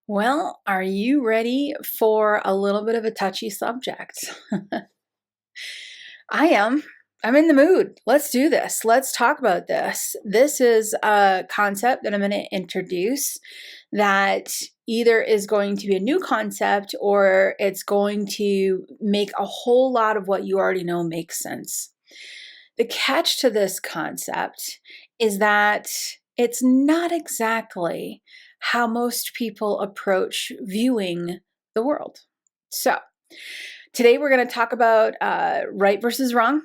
Well, are you ready for a little bit of a touchy subject? I am. I'm in the mood. Let's do this. Let's talk about this. This is a concept that I'm going to introduce that either is going to be a new concept or it's going to make a whole lot of what you already know make sense. The catch to this concept is that it's not exactly how most people approach viewing the world. So, today we're going to talk about right versus wrong,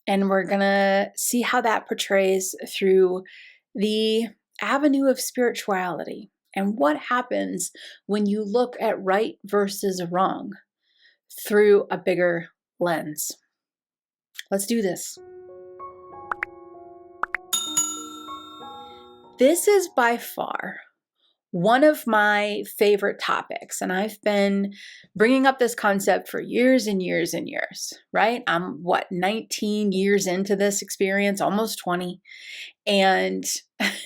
and we're going to see how that portrays through the avenue of spirituality and what happens when you look at right versus wrong through a bigger lens. Let's do this. This is by far one of my favorite topics, and I've been bringing up this concept for years and years and years, right? I'm 19 years into this experience, almost 20. And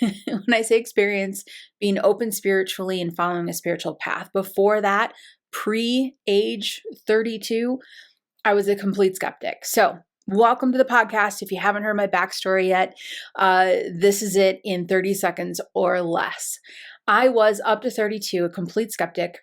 when I say experience, being open spiritually and following a spiritual path, before that, pre-age 32, I was a complete skeptic. So welcome to the podcast. If you haven't heard my backstory yet, this is it in 30 seconds or less. I was up to 32, a complete skeptic,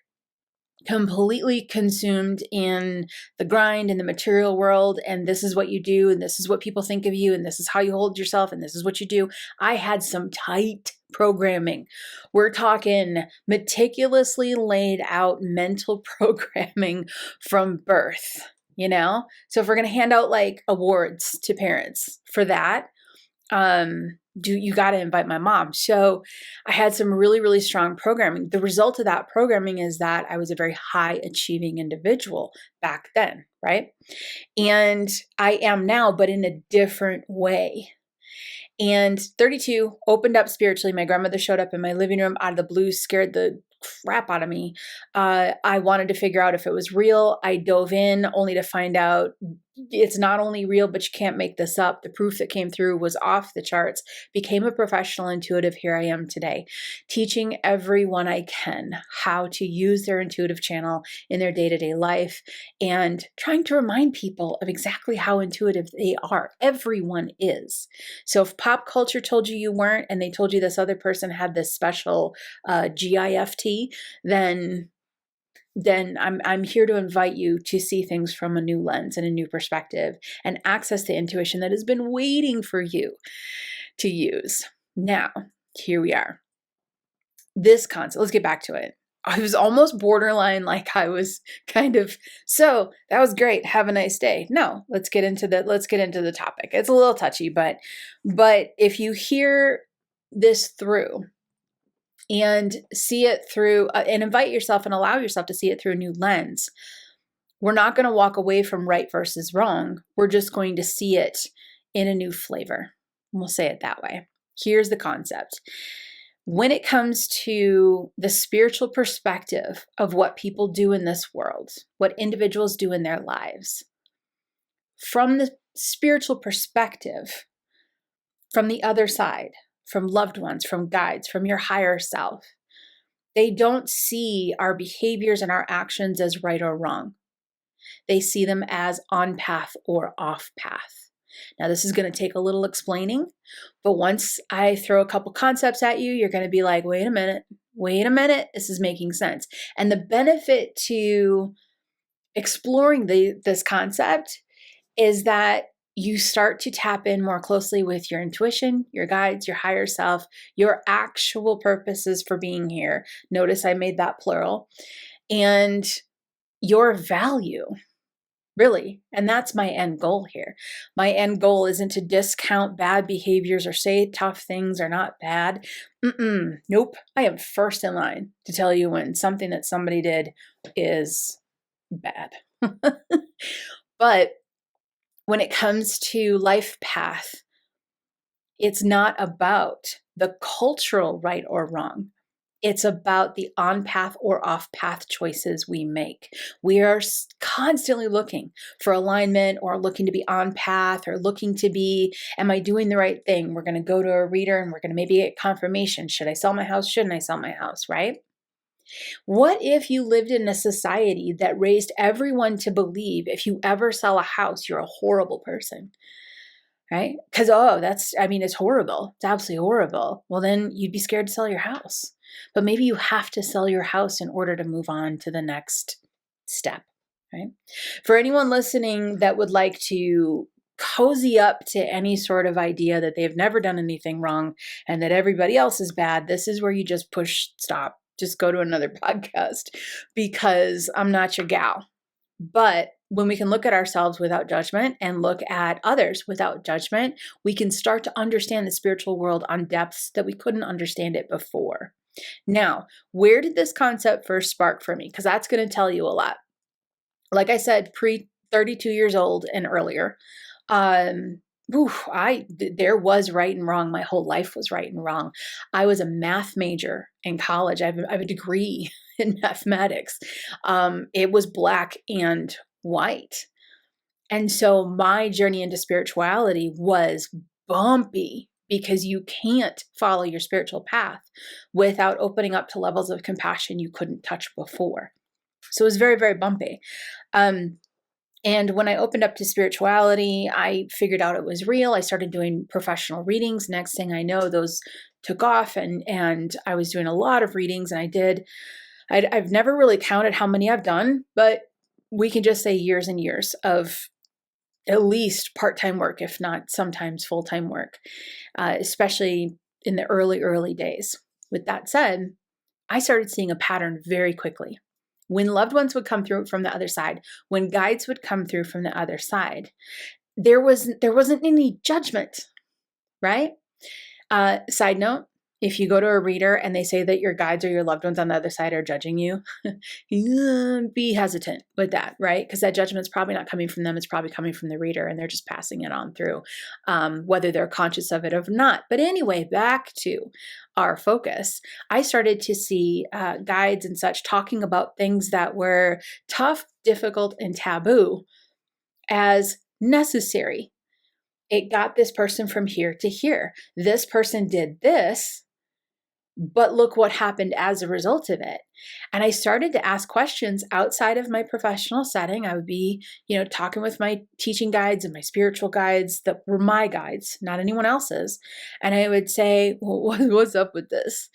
completely consumed in the grind and the material world. And this is what you do. And this is what people think of you. And this is how you hold yourself. And this is what you do. I had some tight programming. We're talking meticulously laid out mental programming from birth. So if we're going to hand out like awards to parents for that, you got to invite my mom. So I had some really, really strong programming. The result of that programming is that I was a very high achieving individual back then, right? And I am now, but in a different way. And 32, opened up spiritually. My grandmother showed up in my living room out of the blue, scared the crap out of me. I wanted to figure out if it was real. I dove in only to find out it's not only real, but you can't make this up. The proof that came through was off the charts. Became a professional intuitive. Here I am today, teaching everyone I can how to use their intuitive channel in their day-to-day life and trying to remind people of exactly how intuitive they are. Everyone is. So if pop culture told you you weren't, and they told you this other person had this special GIFT, then I'm here to invite you to see things from a new lens and a new perspective and access the intuition that has been waiting for you to use. Now, here we are. This concept, let's get back to it. I was almost borderline like I was kind of, so that was great. Have a nice day. No, let's get into the topic. It's a little touchy, but if you hear this through and see it through and invite yourself and allow yourself to see it through a new lens, we're not going to walk away from right versus wrong. We're just going to see it in a new flavor. We'll say it that way. Here's the concept. When it comes to the spiritual perspective of what people do in this world, what individuals do in their lives, from the spiritual perspective, from the other side, from loved ones, from guides, from your higher self, they don't see our behaviors and our actions as right or wrong. They see them as on path or off path. Now, this is going to take a little explaining, but once I throw a couple concepts at you, you're going to be like, wait a minute, this is making sense. And the benefit to exploring this concept is that you start to tap in more closely with your intuition, your guides, your higher self, your actual purposes for being here. Notice I made that plural. And your value, really. And that's my end goal here. My end goal isn't to discount bad behaviors or say tough things are not bad. Nope. I am first in line to tell you when something that somebody did is bad. But when it comes to life path, it's not about the cultural right or wrong. It's about the on-path or off-path choices we make. We are constantly looking for alignment or looking to be on path or looking to be, am I doing the right thing? We're going to go to a reader and we're going to maybe get confirmation. Should I sell my house? Shouldn't I sell my house, right? What if you lived in a society that raised everyone to believe if you ever sell a house, you're a horrible person, right? Because, it's horrible. It's absolutely horrible. Well, then you'd be scared to sell your house. But maybe you have to sell your house in order to move on to the next step, right? For anyone listening that would like to cozy up to any sort of idea that they've never done anything wrong and that everybody else is bad, this is where you just push stop. Just go to another podcast, because I'm not your gal. But when we can look at ourselves without judgment and look at others without judgment, we can start to understand the spiritual world on depths that we couldn't understand it before. Now, where did this concept first spark for me? Because that's going to tell you a lot. Like I said, pre 32 years old and earlier, there was right and wrong. My whole life was right and wrong. I was a math major in college. I have a degree in mathematics. It was black and white. And so my journey into spirituality was bumpy, because you can't follow your spiritual path without opening up to levels of compassion you couldn't touch before. So it was very, very bumpy. And when I opened up to spirituality, I figured out it was real. I started doing professional readings. Next thing I know, those took off, and I was doing a lot of readings, and I've never really counted how many I've done, but we can just say years and years of at least part-time work, if not sometimes full-time work, especially in the early days. With that said, I started seeing a pattern very quickly. When loved ones would come through from the other side, when guides would come through from the other side, there wasn't any judgment, right? Side note, if you go to a reader and they say that your guides or your loved ones on the other side are judging you, be hesitant with that, right? Because that judgment's probably not coming from them. It's probably coming from the reader, and they're just passing it on through, whether they're conscious of it or not. But anyway, back to our focus. I started to see guides and such talking about things that were tough, difficult, and taboo as necessary. It got this person from here to here. This person did this, but look what happened as a result of it. And I started to ask questions outside of my professional setting. I would be, talking with my teaching guides and my spiritual guides that were my guides, not anyone else's. And I would say, well, what's up with this?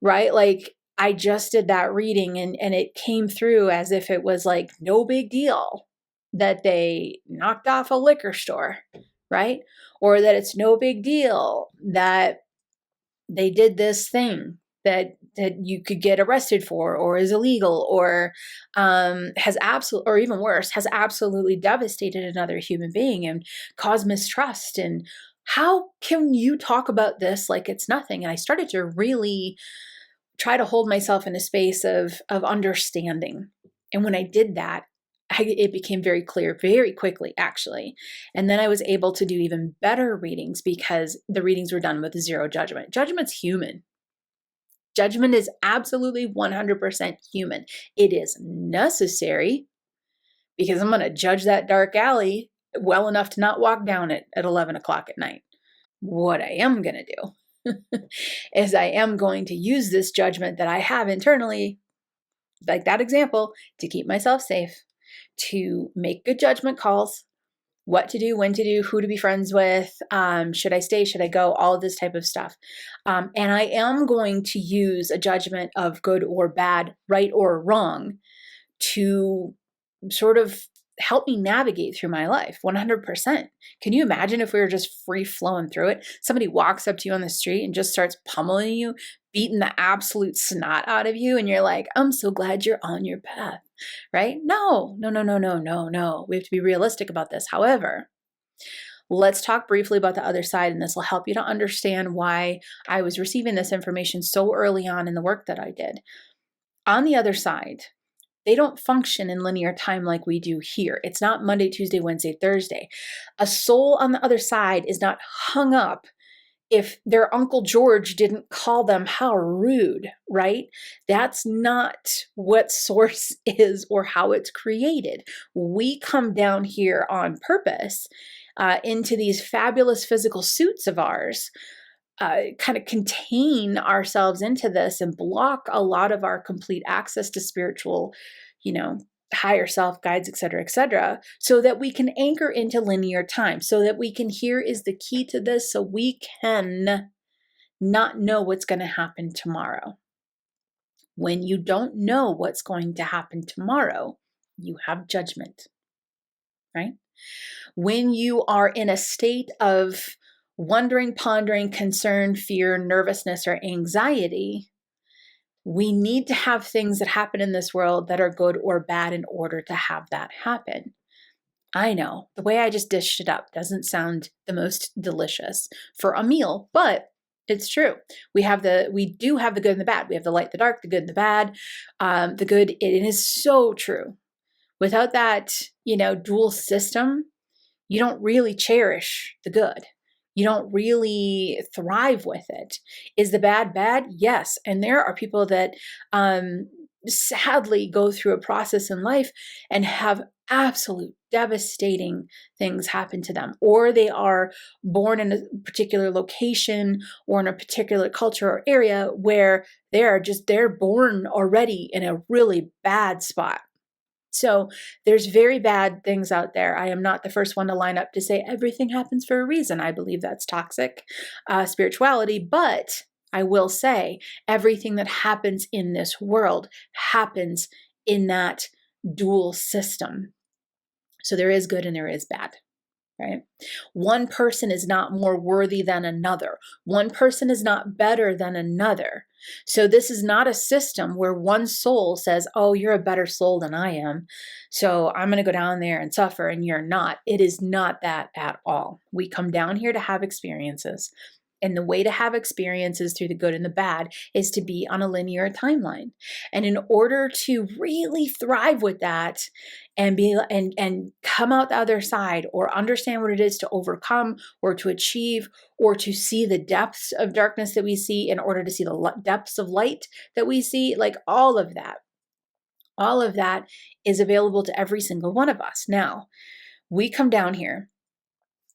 Right? Like, I just did that reading, and it came through as if it was like no big deal that they knocked off a liquor store, right? Or that it's no big deal that they did this thing that you could get arrested for, or is illegal, or or even worse, has absolutely devastated another human being and caused mistrust. And how can you talk about this like it's nothing? And I started to really try to hold myself in a space of understanding. And when I did that, it became very clear very quickly, actually. And then I was able to do even better readings because the readings were done with zero judgment. Judgment's human. Judgment is absolutely 100% human. It is necessary, because I'm going to judge that dark alley well enough to not walk down it at 11 o'clock at night. What I am going to do is I am going to use this judgment that I have internally, like that example, to keep myself safe, to make good judgment calls, what to do, when to do, who to be friends with, should I stay, should I go, all of this type of stuff. And I am going to use a judgment of good or bad, right or wrong, to sort of help me navigate through my life 100%. Can you imagine if we were just free flowing through it? Somebody walks up to you on the street and just starts pummeling you, beating the absolute snot out of you, and you're like, I'm so glad you're on your path, right? No. We have to be realistic about this. However, let's talk briefly about the other side, and this will help you to understand why I was receiving this information so early on in the work that I did. On the other side, they don't function in linear time like we do here. It's not Monday, Tuesday, Wednesday, Thursday. A soul on the other side is not hung up if their Uncle George didn't call them how rude, right? That's not what source is or how it's created. We come down here on purpose into these fabulous physical suits of ours kind of contain ourselves into this and block a lot of our complete access to spiritual, higher self guides, et cetera, so that we can anchor into linear time, so that we can, here is the key to this, so we can not know what's going to happen tomorrow. When you don't know what's going to happen tomorrow, you have judgment, right? When you are in a state of wondering, pondering, concern, fear, nervousness, or anxiety, we need to have things that happen in this world that are good or bad in order to have that happen. I know the way I just dished it up doesn't sound the most delicious for a meal, but it's true. We do have the good and the bad. We have the light, the dark, the good and the bad. The good, it is so true. Without that, dual system, you don't really cherish the good. You don't really thrive with it. Is the bad bad? Yes. And there are people that sadly go through a process in life and have absolute devastating things happen to them, or they are born in a particular location or in a particular culture or area where they're born already in a really bad spot. So there's very bad things out there. I am not the first one to line up to say everything happens for a reason. I believe that's toxic spirituality, but I will say everything that happens in this world happens in that dual system. So there is good and there is bad, right? One person is not more worthy than another. One person is not better than another. So this is not a system where one soul says, oh, you're a better soul than I am, so I'm going to go down there and suffer and you're not. It is not that at all. We come down here to have experiences. And the way to have experiences through the good and the bad is to be on a linear timeline. And in order to really thrive with that and come out the other side, or understand what it is to overcome or to achieve, or to see the depths of darkness that we see in order to see the depths of light that we see, like all of that is available to every single one of us. Now, we come down here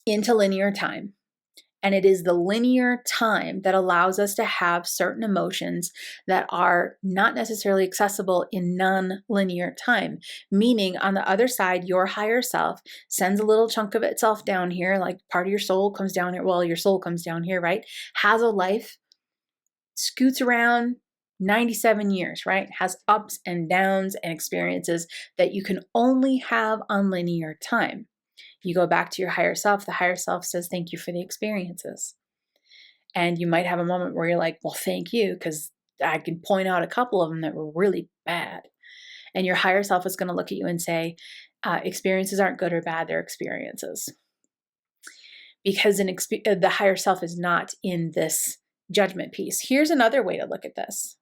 into linear time. And it is the linear time that allows us to have certain emotions that are not necessarily accessible in non-linear time. Meaning, on the other side, your higher self sends a little chunk of itself down here, like part of your soul comes down here. Well, your soul comes down here, right? Has a life, scoots around 97 years, right? Has ups and downs and experiences that you can only have on linear time. You go back to your higher self. The higher self says, thank you for the experiences. And you might have a moment where you're like, well, thank you, because I can point out a couple of them that were really bad. And your higher self is going to look at you and say, experiences aren't good or bad, they're experiences. Because the higher self is not in this judgment piece. Here's another way to look at this.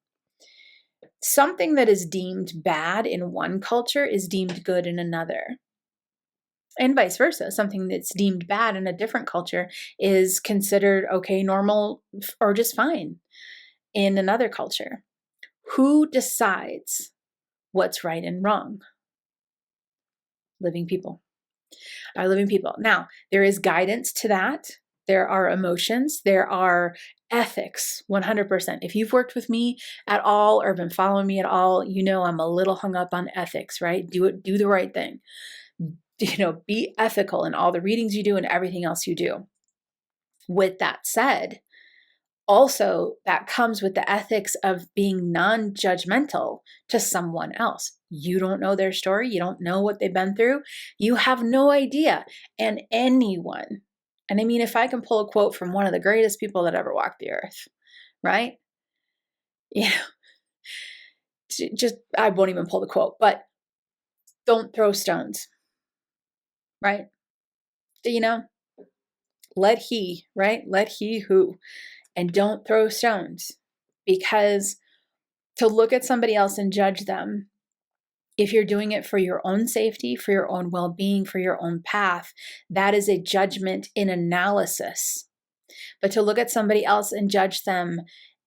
Something that is deemed bad in one culture is deemed good in another. And vice versa. Something that's deemed bad in a different culture is considered okay, normal, or just fine in another culture. Who decides what's right and wrong? Living people. Our living people. Now, there is guidance to that. There are emotions. There are ethics, 100%. If you've worked with me at all or been following me at all, you know I'm a little hung up on ethics, right? Do the right thing. Be ethical in all the readings you do and everything else you do. With that said, also that comes with the ethics of being non-judgmental to someone else. You don't know their story. You don't know what they've been through. You have no idea. And anyone, and I mean, if I can pull a quote from one of the greatest people that ever walked the earth, right? I won't even pull the quote, but don't throw stones. Right? Let he who, and don't throw stones, because to look at somebody else and judge them, if you're doing it for your own safety, for your own well-being, for your own path, that is a judgment in analysis. But to look at somebody else and judge them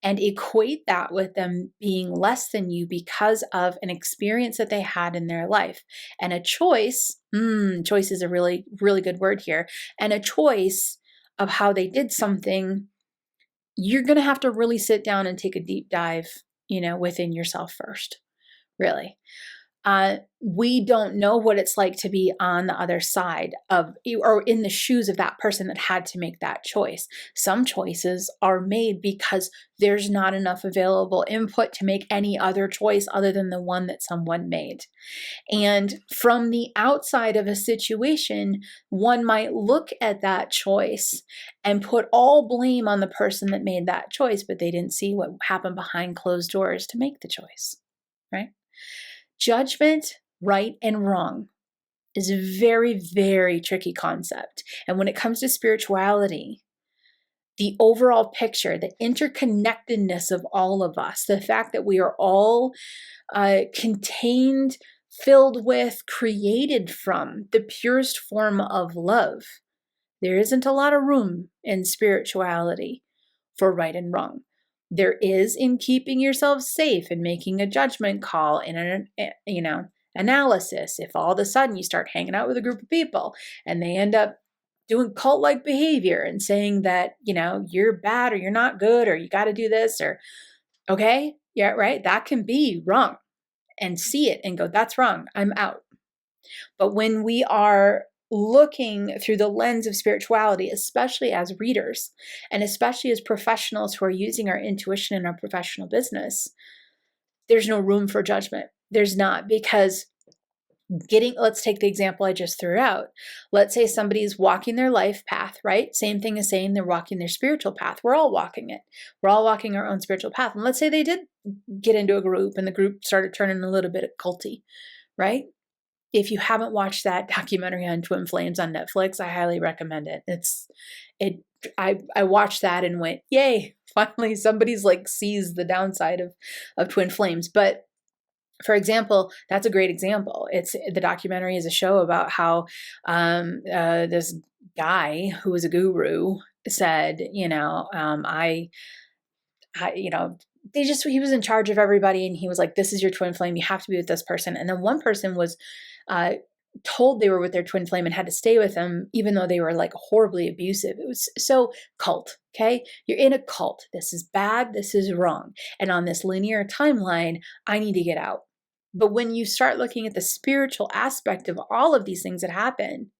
and equate that with them being less than you because of an experience that they had in their life and a choice, choice is a really, really good word here, and a choice of how they did something you're going to have to really sit down and take a deep dive, within yourself first, really. We don't know what it's like to be on the other side of, or in the shoes of that person that had to make that choice. Some choices are made because there's not enough available input to make any other choice other than the one that someone made. And from the outside of a situation, one might look at that choice and put all blame on the person that made that choice, but they didn't see what happened behind closed doors to make the choice, right? Judgment, right and wrong, is a very, very tricky concept. And when it comes to spirituality, the overall picture, the interconnectedness of all of us, the fact that we are all contained, filled with, created from the purest form of love. There isn't a lot of room in spirituality for right and wrong. There is in keeping yourself safe and making a judgment call in an, analysis. If all of a sudden you start hanging out with a group of people and they end up doing cult-like behavior and saying that, you're bad or you're not good or you got to do this or, okay, yeah, right. That can be wrong, and see it and go, that's wrong. I'm out. But when we are looking through the lens of spirituality, especially as readers, and especially as professionals who are using our intuition in our professional business, there's no room for judgment. There's not, because let's take the example I just threw out. Let's say somebody's walking their life path, right? Same thing as saying they're walking their spiritual path. We're all walking it. We're all walking our own spiritual path. And let's say they did get into a group and the group started turning a little bit culty, right? If you haven't watched that documentary on twin flames on Netflix, I highly recommend it. I watched that and went, yay, finally somebody's sees the downside of twin flames. But for example, that's a great example. The documentary is a show about how this guy who was a guru said, he was in charge of everybody, and he was like, this is your twin flame. You have to be with this person. And then one person was told they were with their twin flame and had to stay with them, even though they were horribly abusive. It was so cult. Okay. You're in a cult. This is bad. This is wrong. And on this linear timeline, I need to get out. But when you start looking at the spiritual aspect of all of these things that happen,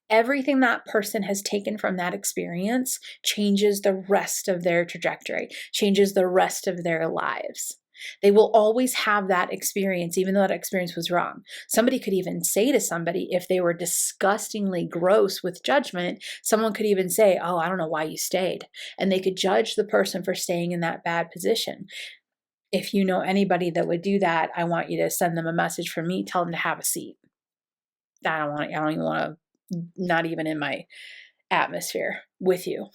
everything that person has taken from that experience changes the rest of their trajectory, changes the rest of their lives. They will always have that experience, even though that experience was wrong. Somebody could even say to somebody, if they were disgustingly gross with judgment, someone could even say, oh, I don't know why you stayed. And they could judge the person for staying in that bad position. If you know anybody that would do that, I want you to send them a message from me. Tell them to have a seat. I don't even want to, not even in my atmosphere with you.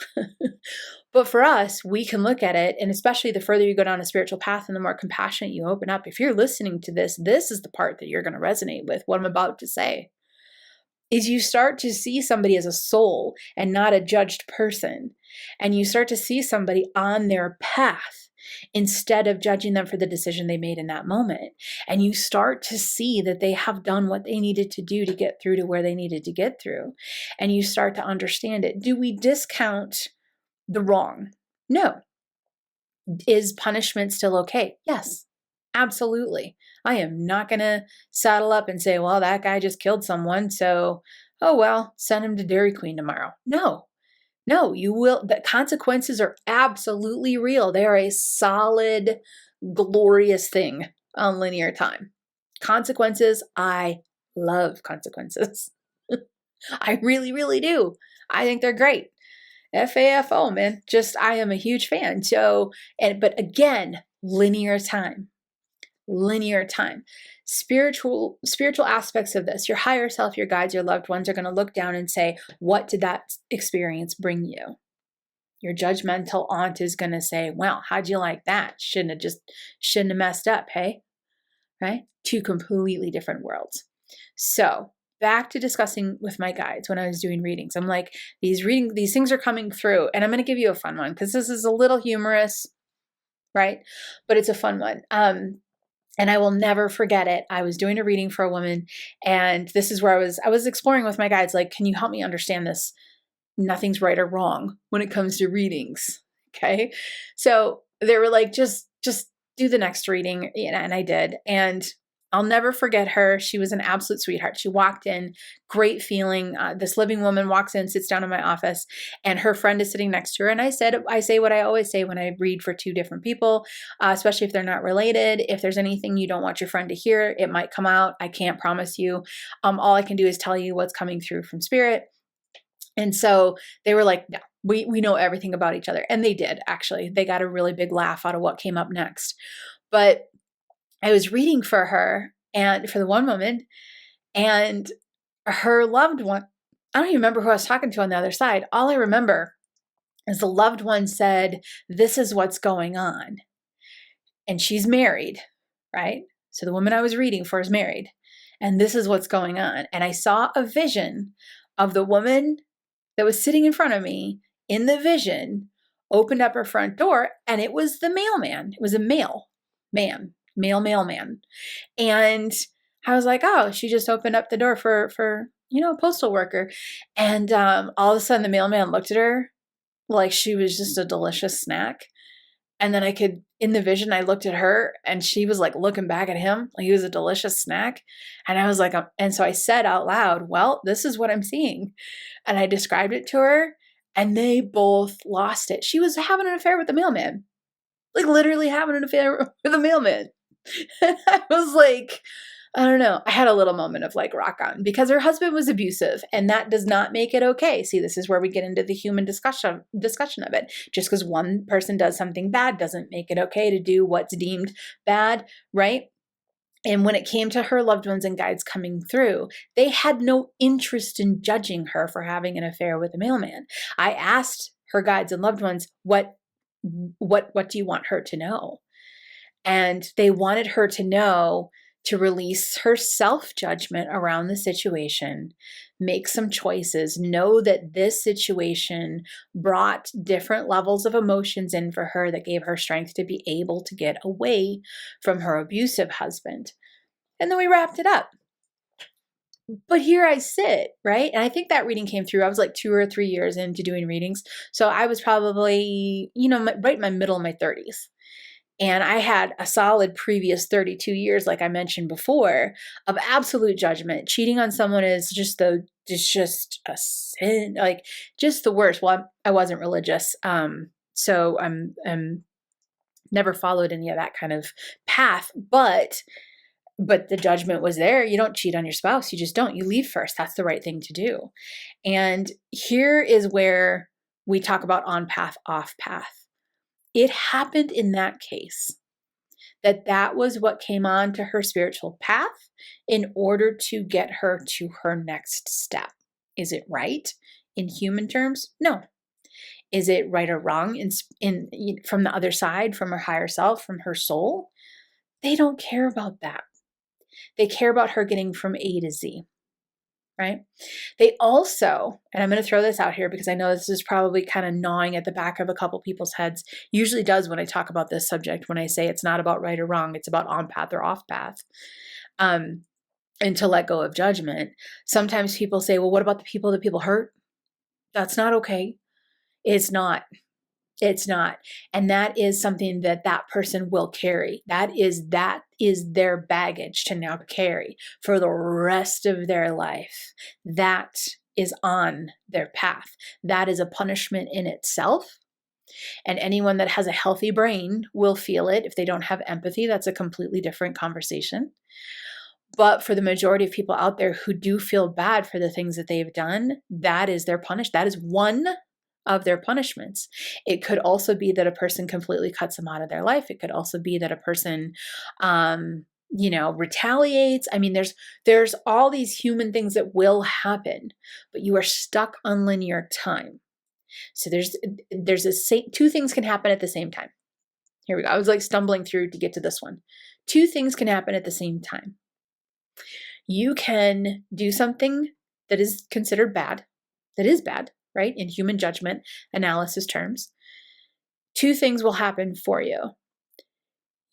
But for us, we can look at it, and especially the further you go down a spiritual path and the more compassionate you open up, if you're listening to this is the part that you're going to resonate with what I'm about to say, is you start to see somebody as a soul and not a judged person. And you start to see somebody on their path instead of judging them for the decision they made in that moment. And you start to see that they have done what they needed to do to get through to where they needed to get through. And you start to understand it. Do we discount the wrong? No. Is punishment still okay? Yes, absolutely. I am not going to saddle up and say, well, that guy just killed someone, so, oh, well, send him to Dairy Queen tomorrow. No, you will. The consequences are absolutely real. They are a solid, glorious thing on linear time. Consequences, I love consequences. I really, really do. I think they're great. FAFO, man. I am a huge fan. But again, linear time. Spiritual aspects of this, your higher self, your guides, your loved ones are going to look down and say, what did that experience bring you? Your judgmental aunt is going to say, well, how'd you like that? Shouldn't have messed up, hey? Right? Two completely different worlds. So back to discussing with my guides when I was doing readings. I'm like, these things are coming through, and I'm going to give you a fun one because this is a little humorous, right? But it's a fun one. And I will never forget it. I was doing a reading for a woman, and this is where I was exploring with my guides, can you help me understand this? Nothing's right or wrong when it comes to readings. Okay. So they were like, just do the next reading. And I did. And I'll never forget her. She was an absolute sweetheart. She walked in, great feeling. This living woman walks in, sits down in my office, and her friend is sitting next to her. And I say what I always say when I read for two different people, especially if they're not related. If there's anything you don't want your friend to hear, it might come out. I can't promise you. All I can do is tell you what's coming through from spirit. And so they were like, no, we know everything about each other. And they did, actually. They got a really big laugh out of what came up next. But I was reading for her and for the one woman, and her loved one, I don't even remember who I was talking to on the other side. All I remember is the loved one said, this is what's going on. And she's married, right? So the woman I was reading for is married. And this is what's going on. And I saw a vision of the woman that was sitting in front of me in the vision, opened up her front door, and it was the mailman. It was a mailman. And I was like, oh, she just opened up the door for a postal worker. And all of a sudden the mailman looked at her like she was just a delicious snack. And then in the vision, I looked at her and she was like looking back at him like he was a delicious snack. And I was like, and so I said out loud, well, this is what I'm seeing. And I described it to her and they both lost it. She was having an affair with the mailman, like literally having an affair with the mailman. And I was like, I don't know. I had a little moment of like rock on because her husband was abusive and that does not make it okay. See, this is where we get into the human discussion of it. Just because one person does something bad doesn't make it okay to do what's deemed bad, right? And when it came to her loved ones and guides coming through, they had no interest in judging her for having an affair with a mailman. I asked her guides and loved ones, what do you want her to know? And they wanted her to know to release her self-judgment around the situation, make some choices, know that this situation brought different levels of emotions in for her that gave her strength to be able to get away from her abusive husband. And then we wrapped it up. But here I sit, right? And I think that reading came through. I was like 2 or 3 years into doing readings. So I was probably, right in my middle of my 30s. And I had a solid previous 32 years, like I mentioned before, of absolute judgment. Cheating on someone is just a sin, like just the worst. Well, I wasn't religious, so I'm never followed any of that kind of path. But the judgment was there. You don't cheat on your spouse. You just don't. You leave first. That's the right thing to do. And here is where we talk about on path, off path. It happened in that case that was what came on to her spiritual path in order to get her to her next step. Is it right in human terms? No. Is it right or wrong in from the other side, from her higher self, from her soul? They don't care about that. They care about her getting from A to Z. Right? They also, and I'm going to throw this out here because I know this is probably kind of gnawing at the back of a couple people's heads, usually does when I talk about this subject, when I say it's not about right or wrong, it's about on path or off path, and to let go of judgment. Sometimes people say, well, what about the people hurt? That's not okay. It's not. It's not. And that is something that person will carry. That is their baggage to now carry for the rest of their life. That is on their path. That is a punishment in itself. And anyone that has a healthy brain will feel it. If they don't have empathy, that's a completely different conversation. But for the majority of people out there who do feel bad for the things that they've done, that is their punishment. That is one of their punishments. It could also be that a person completely cuts them out of their life. It could also be that a person, retaliates. I mean, there's all these human things that will happen, but you are stuck on linear time. So there's two things can happen at the same time. Here we go. I was like stumbling through to get to this one. Two things can happen at the same time. You can do something that is considered bad, that is bad, right? In human judgment analysis terms. Two things will happen for you.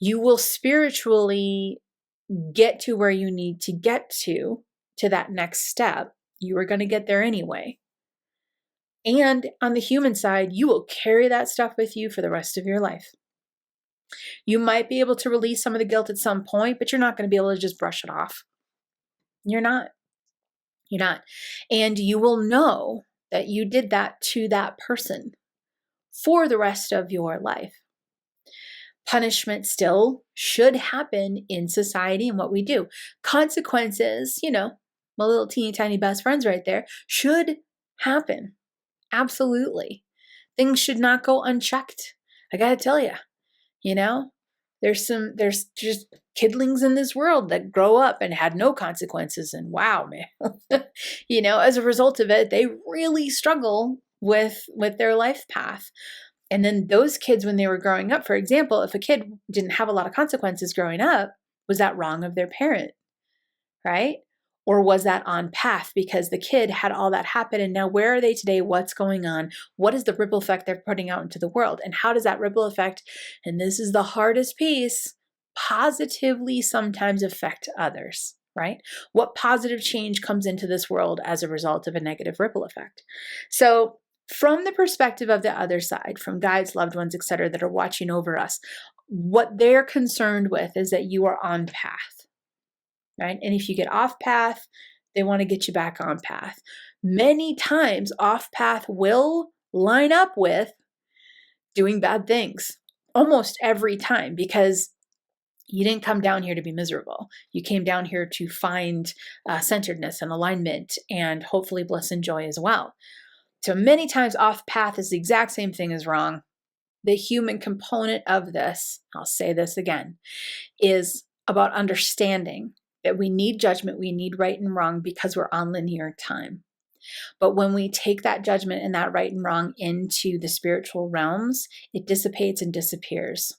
You will spiritually get to where you need to get to that next step. You are going to get there anyway. And on the human side, you will carry that stuff with you for the rest of your life. You might be able to release some of the guilt at some point, but you're not going to be able to just brush it off. You're not. You're not. And you will know that you did that to that person for the rest of your life. Punishment still should happen in society and what we do. Consequences, my little teeny tiny best friends right there, should happen. Absolutely. Things should not go unchecked. I got to tell you, there's just kidlings in this world that grow up and had no consequences. And wow, man, as a result of it, they really struggle with their life path. And then those kids, when they were growing up, for example, if a kid didn't have a lot of consequences growing up, was that wrong of their parent, right? Or was that on path because the kid had all that happen and now where are they today? What's going on? What is the ripple effect they're putting out into the world? And how does that ripple effect, and this is the hardest piece, positively sometimes affect others, right? What positive change comes into this world as a result of a negative ripple effect? So from the perspective of the other side, from guides, loved ones, etc., that are watching over us, what they're concerned with is that you are on path, right? And if you get off path, they want to get you back on path. Many times off path will line up with doing bad things, almost every time, because you didn't come down here to be miserable. You came down here to find centeredness and alignment and hopefully bliss and joy as well. So many times off path is the exact same thing as wrong. The human component of this, I'll say this again, is about understanding that we need judgment, we need right and wrong because we're on linear time. But when we take that judgment and that right and wrong into the spiritual realms, it dissipates and disappears.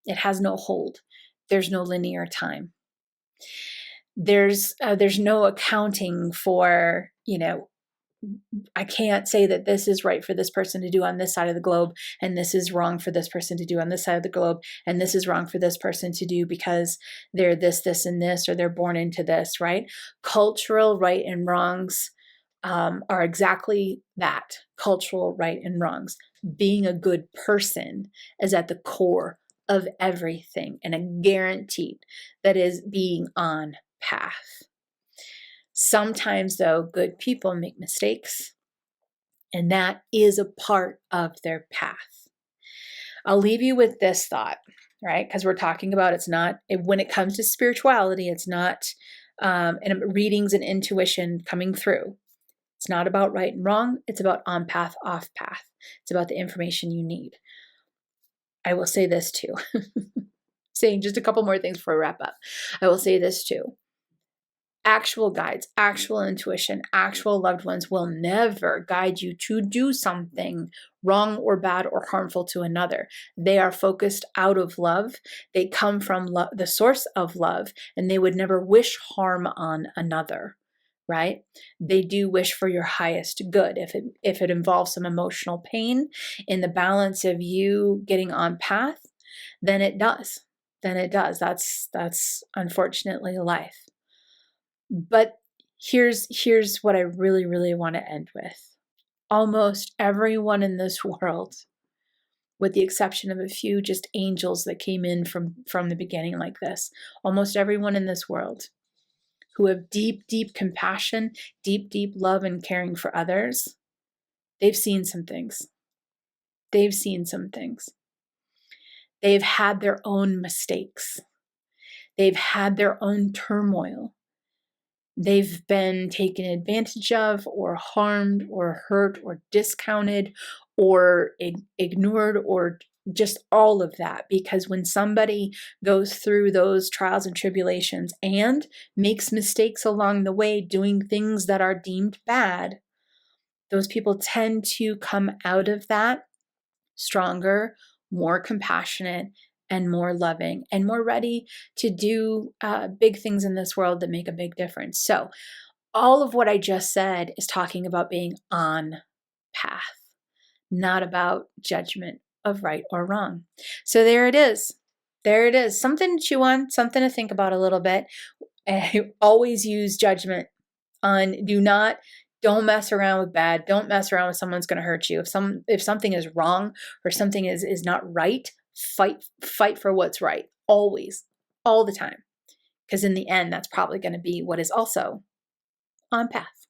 It has no hold. There's no linear time. There's no accounting for, I can't say that this is right for this person to do on this side of the globe, and this is wrong for this person to do on this side of the globe, and this is wrong for this person to do because they're this, and this, or they're born into this, right? Cultural right and wrongs are exactly that, cultural right and wrongs. Being a good person is at the core of everything, and a guaranteed that is being on path. Sometimes, though, good people make mistakes, and that is a part of their path. I'll leave you with this thought, right? Because we're talking about when it comes to spirituality, it's not and readings and intuition coming through. It's not about right and wrong. It's about on path, off path. It's about the information you need. I will say this too. Saying just a couple more things before I wrap up. I will say this too. Actual guides, actual intuition, actual loved ones will never guide you to do something wrong or bad or harmful to another. They are focused out of love. They come from the source of love, and they would never wish harm on another, right? They do wish for your highest good. If it involves some emotional pain in the balance of you getting on path, then it does. That's unfortunately life. But here's what I really, really want to end with. Almost everyone in this world, with the exception of a few just angels that came in from the beginning like this, almost everyone in this world who have deep, deep compassion, deep, deep love and caring for others, they've seen some things. They've seen some things. They've had their own mistakes. They've had their own turmoil. They've been taken advantage of or harmed or hurt or discounted or ignored or just all of that. Because when somebody goes through those trials and tribulations and makes mistakes along the way, doing things that are deemed bad, those people tend to come out of that stronger, more compassionate, and more loving, and more ready to do big things in this world that make a big difference. So all of what I just said is talking about being on path, not about judgment of right or wrong. So there it is. There it is. Something to chew on, something to think about a little bit. I always use judgment on, do not Don't mess around with bad. Don't mess around with someone's going to hurt you. If something is wrong or something is not right, fight for what's right. Always, all the time. Because in the end, that's probably going to be what is also on path.